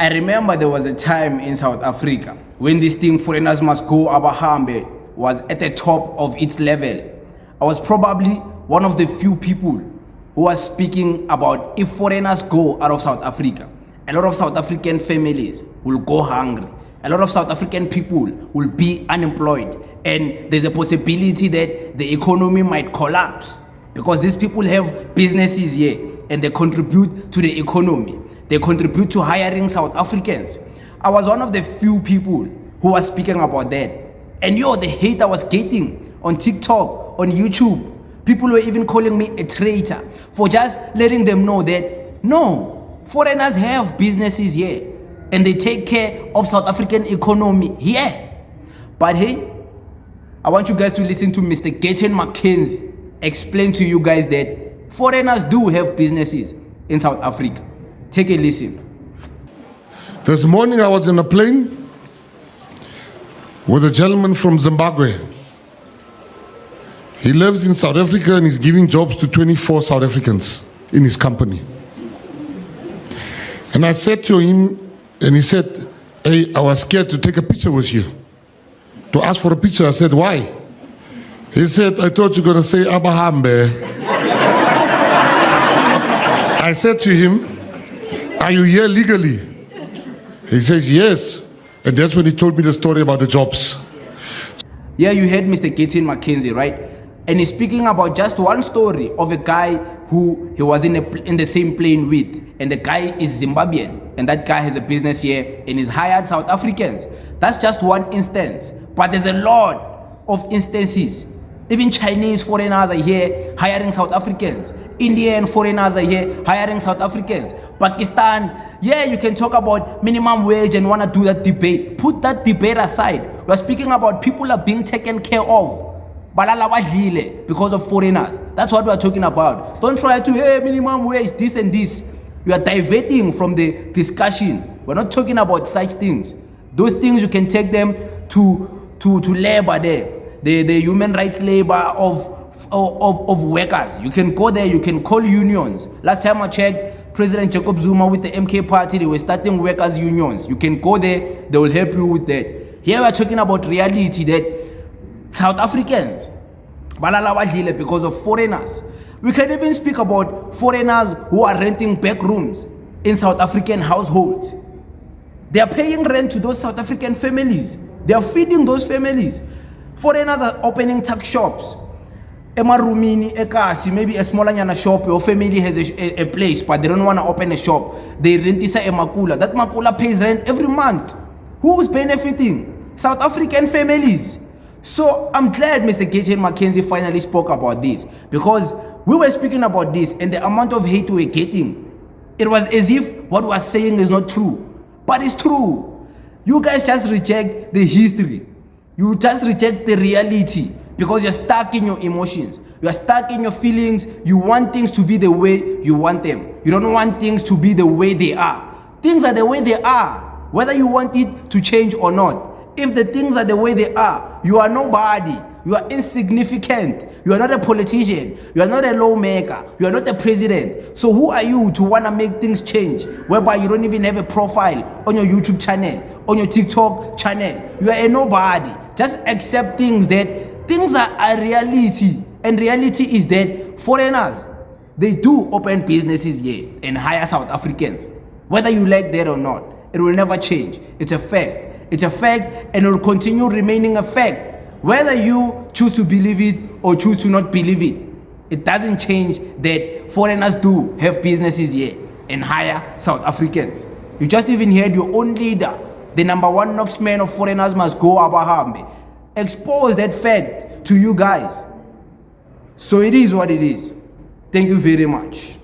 I remember there was a time in South Africa when this thing foreigners must go abahambe was at the top of its level. I was probably one of the few people who was speaking about if foreigners go out of South Africa, a lot of South African families will go hungry. A lot of South African people will be unemployed, and there's a possibility that the economy might collapse because these people have businesses here and they contribute to the economy. They contribute to hiring South Africans. I was one of the few people who was speaking about that. And the hate I was getting on TikTok, on YouTube, people were even calling me a traitor for just letting them know that no, foreigners have businesses here and they take care of South African economy here. But hey, I want you guys to listen to Mr. Gayton Mchenzie explain to you guys that foreigners do have businesses in South Africa. Take a listen. This morning I was in a plane with a gentleman from Zimbabwe. He lives in South Africa and he's giving jobs to 24 South Africans in his company. And I said to him, and he said, hey, I was scared to take a picture with you. To ask for a picture, I said, why? He said, I thought you were going to say Abahambe. I said to him, are you here legally? He says, yes. And that's when he told me the story about the jobs. Yeah, you heard Mr. Gayton Mchenzie, right? And he's speaking about just one story of a guy who he was in the same plane with. And the guy is Zimbabwean. And that guy has a business here and he's hired South Africans. That's just one instance. But there's a lot of instances. Even Chinese foreigners are here hiring South Africans. Indian foreigners are here hiring South Africans. Pakistan, yeah, you can talk about minimum wage and want to do that debate. Put that debate aside. We're speaking about people are being taken care of because of foreigners. That's what we're talking about. Don't try to, hey, minimum wage, this and this. You are diverting from the discussion. We're not talking about such things. Those things you can take them to labor there. The human rights labor of workers. You can go there, you can call unions. Last time I checked, President Jacob Zuma with the MK party, they were starting workers' unions. You can go there, they will help you with that. Here we're talking about reality that South Africans, because of foreigners. We can even speak about foreigners who are renting back rooms in South African households. They are paying rent to those South African families. They are feeding those families. Foreigners are opening tuck shops. Emarumini, Ekasi, maybe a smaller nyana shop. Your family has a place, but they don't want to open a shop. They rent this Makula. That Makula pays rent every month. Who's benefiting? South African families. So I'm glad Mr. Gayton Mchenzie finally spoke about this, because we were speaking about this and the amount of hate we were getting. It was as if what we are saying is not true, but it's true. You guys just reject the history. You just reject the reality because you're stuck in your emotions. You're stuck in your feelings. You want things to be the way you want them. You don't want things to be the way they are. Things are the way they are, whether you want it to change or not. If the things are the way they are, you are nobody. You are insignificant. You are not a politician. You are not a lawmaker. You are not a president. So who are you to want to make things change, whereby you don't even have a profile on your YouTube channel, on your TikTok channel? You are a nobody. Just accept things are a reality. And reality is that foreigners, they do open businesses here and hire South Africans. Whether you like that or not, it will never change. It's a fact. It's a fact, and it will continue remaining a fact. Whether you choose to believe it or choose to not believe it, it doesn't change that foreigners do have businesses here and hire South Africans. You just even heard your own leader, the #1 knocksman of foreigners must go Abahambe, expose that fact to you guys. So it is what it is. Thank you very much.